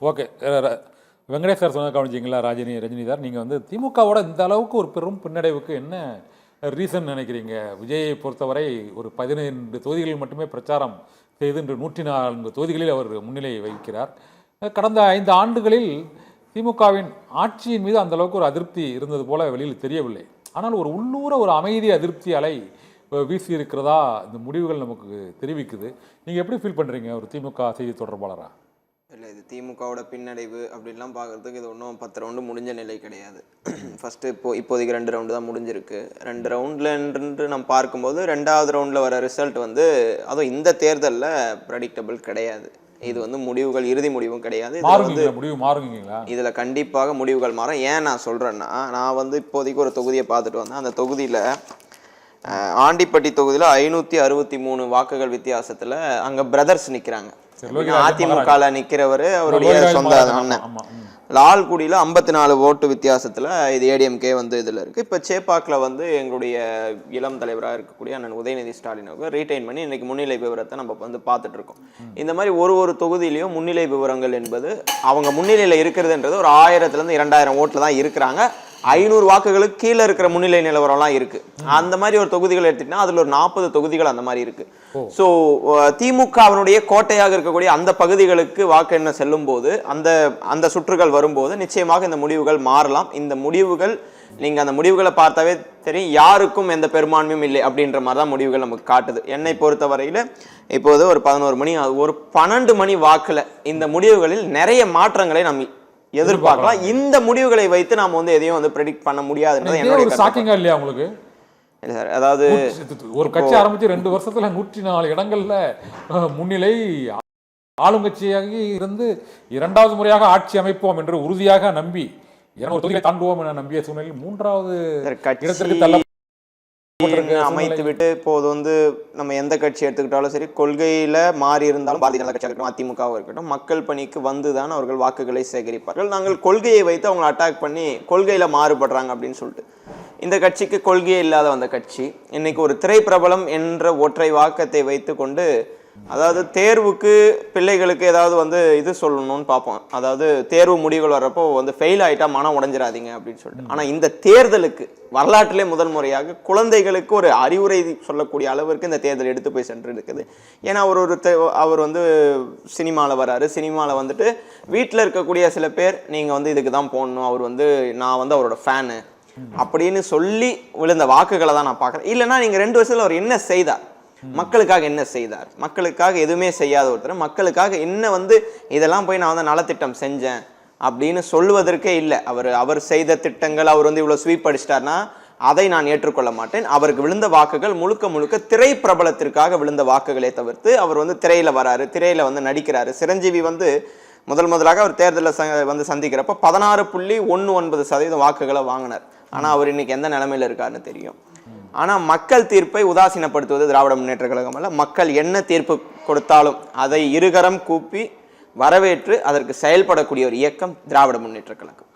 Okay. Venkatesh sir சொன்ன கவனிச்சிங்களா Rajini sir, நீங்கள் வந்து திமுகவோட இந்த அளவுக்கு ஒரு பெரும் பின்னடைவுக்கு என்ன ரீசன் நினைக்கிறீங்க? விஜயை பொறுத்தவரை ஒரு 15 தொகுதிகளில் மட்டுமே பிரச்சாரம் செய்து இன்று 104 தொகுதிகளில் அவர் முன்னிலை வகிக்கிறார். கடந்த 5 ஆண்டுகளில் திமுகவின் ஆட்சியின் மீது அந்த அளவுக்கு ஒரு அதிருப்தி இருந்தது போல வெளியில் தெரியவில்லை. ஆனால் ஒரு உள்ளூர ஒரு அமைதி அதிருப்தி அலை வீசி இருக்கிறதா இந்த முடிவுகள் நமக்கு தெரிவிக்குது. நீங்கள் எப்படி ஃபீல் பண்ணுறீங்க ஒரு திமுக செய்தி தொடர்பாளராக? இல்லை, இது திமுகவோட பின்னடைவு அப்படின்லாம் பார்க்குறதுக்கு இது ஒன்றும் 10 ரவுண்டு முடிஞ்ச நிலை கிடையாது. ஃபஸ்ட்டு இப்போதைக்கு 2 ரவுண்டு தான் முடிஞ்சிருக்கு. 2 ரவுண்டில் நம்ம பார்க்கும்போது 2வது ரவுண்டில் வர ரிசல்ட் வந்து அதுவும் இந்த தேர்தலில் ப்ரெடிக்டபிள் கிடையாது. இது வந்து முடிவுகள் இறுதி முடிவும் கிடையாது. முடிவு மாறுங்களா? இதில் கண்டிப்பாக முடிவுகள் மாறும். ஏன் நான் சொல்கிறேன்னா, நான் வந்து இப்போதைக்கு ஒரு தொகுதியை பார்த்துட்டு வந்தேன். அந்த தொகுதியில் ஆண்டிப்பட்டி தொகுதியில் 563 வாக்குகள் வித்தியாசத்தில் அங்கே பிரதர்ஸ் நிற்கிறாங்க. அதிமுக நிற்கிறவர் அவருடைய சொந்த அண்ணன். லால்குடியில் 54 ஓட்டு வித்தியாசத்தில் இது ஏடிஎம்கே வந்து இதில் இருக்குது. இப்போ சேப்பாக்கில் வந்து எங்களுடைய இளம் தலைவராக இருக்கக்கூடிய அண்ணன் உதயநிதி ஸ்டாலின் அவங்க ரீட்டைன் பண்ணி இன்றைக்கி முன்னிலை விவரத்தை நம்ம வந்து பார்த்துட்ருக்கோம். இந்த மாதிரி ஒரு தொகுதியிலையும் முன்னிலை விவரங்கள் என்பது அவங்க முன்னிலையில் இருக்கிறதுன்றது ஒரு 1000-2000 ஓட்டில் தான் இருக்கிறாங்க. 500 வாக்குகளுக்கு கீழே இருக்கிற முன்னிலை நிலவரம்லாம் இருக்குது. அந்த மாதிரி ஒரு தொகுதிகள் எடுத்துக்கிட்டா அதில் ஒரு 40 தொகுதிகள் அந்த மாதிரி இருக்குது. ஸோ திமுகவினுடைய கோட்டையாக இருக்கக்கூடிய அந்த பகுதிகளுக்கு வாக்கு என்ன செல்லும் போது அந்த சுற்றுகள் வரும்போது நிச்சயமாக இந்த முடிவுகள் மாறலாம். இந்த முடிவுகள் நீங்கள் அந்த முடிவுகளை பார்த்தாவே தெரியும், யாருக்கும் எந்த பெரும்பான்மையும் இல்லை அப்படின்ற மாதிரி தான் முடிவுகள் நமக்கு காட்டுது. என்னை பொறுத்த வரையில் இப்போது ஒரு 11 மணி, ஒரு 12 மணி வாக்கில் இந்த முடிவுகளில் நிறைய மாற்றங்களை நம்ம எதிர்பார்க்கலாம். இந்த முடிவுகளை வைத்து நாம வந்து எதையும் வந்து ப்ரெடிக்ட் பண்ண முடியாதுன்றது என்னோட ஷாக்கிங்கா இல்லையா உங்களுக்கு? இல்லை சார், அதாவது ஒரு கட்சி ஆரம்பிச்சு 2 வருஷத்துல 104 இடங்கள்ல முன்னிலை, ஆளுங்கட்சியாக இருந்து 2வது முறையாக ஆட்சி அமைப்போம் என்று உறுதியாக நம்பி 200 தொகுதியை தாண்டுவோம் என நம்பிய சூழ்நிலையில் 3வது இடத்திற்கு தள்ள அமைத்து விட்டு இப்போது வந்து நம்ம எந்த கட்சி எடுத்துக்கிட்டாலும் சரி, கொள்கையில மாறி இருந்தாலும் பாரதிய ஜனதா கட்சியாக இருக்கட்டும், அதிமுகவாக இருக்கட்டும், மக்கள் பணிக்கு வந்துதான் அவர்கள் வாக்குகளை சேகரிப்பார்கள். நாங்கள் கொள்கையை வைத்து அவங்களை அட்டாக் பண்ணி கொள்கையில மாறுபடுறாங்க அப்படின்னு சொல்லிட்டு இந்த கட்சிக்கு கொள்கையே இல்லாத வந்த கட்சி இன்னைக்கு ஒரு திரைப்பிரபலம் என்ற ஒற்றை வாக்கத்தை வைத்து கொண்டு, அதாவது தேர்வுக்கு பிள்ளைகளுக்கு ஏதாவது வந்து இது சொல்லணும்னு பார்ப்போம். அதாவது தேர்வு முடிவுகள் வர்றப்போ வந்து ஃபெயில் ஆகிட்டா மனம் உடஞ்சிடாதீங்க அப்படின்னு சொல்லிட்டு. ஆனால் இந்த தேர்தலுக்கு வரலாற்றிலே முதல் முறையாக குழந்தைகளுக்கு ஒரு அறிவுரை சொல்லக்கூடிய அளவிற்கு இந்த தேர்தல் எடுத்து போய் சென்று இருக்குது. ஏன்னா அவர் வந்து சினிமாவில் வராரு. சினிமாவில் வந்துட்டு வீட்டில் இருக்கக்கூடிய சில பேர் நீங்கள் வந்து இதுக்கு தான் போடணும், அவர் வந்து நான் வந்து அவரோட ஃபேனு அப்படின்னு சொல்லி விழுந்த வாக்குகளை தான் நான் பார்க்குறேன். இல்லைன்னா நீங்கள் 2 வருஷத்தில் அவர் என்ன செய்தார், மக்களுக்காக என்ன செய்தார், மக்களுக்காக எதுவுமே செய்யாத ஒருத்தர் மக்களுக்காக என்ன வந்து இதெல்லாம் போய் நான் வந்து நலத்திட்டம் செஞ்சேன் அப்படின்னு சொல்லுவதற்கே இல்லை. அவர் செய்த திட்டங்கள், அவர் வந்து இவ்வளோ ஸ்வீப் அடிச்சிட்டார்னா அதை நான் ஏற்றுக்கொள்ள மாட்டேன். அவருக்கு விழுந்த வாக்குகள் முழுக்க திரை பிரபலத்திற்காக விழுந்த வாக்குகளே தவிர்த்து அவர் வந்து திரையில வராரு, திரையில வந்து நடிக்கிறாரு. சிரஞ்சீவி வந்து முதலாக அவர் தேர்தலில் வந்து சந்திக்கிறப்ப 16.19% வாக்குகளை வாங்கினார். ஆனால் அவர் இன்னைக்கு எந்த நிலைமையில இருக்காருன்னு தெரியும். ஆனால் மக்கள் தீர்ப்பை உதாசீனப்படுத்துவது திராவிட முன்னேற்ற கழகம் அல்ல. மக்கள் என்ன தீர்ப்பு கொடுத்தாலும் அதை இருகரம் கூப்பி வரவேற்று அதற்கு செயல்படக்கூடிய ஒரு இயக்கம் திராவிட முன்னேற்ற கழகம்.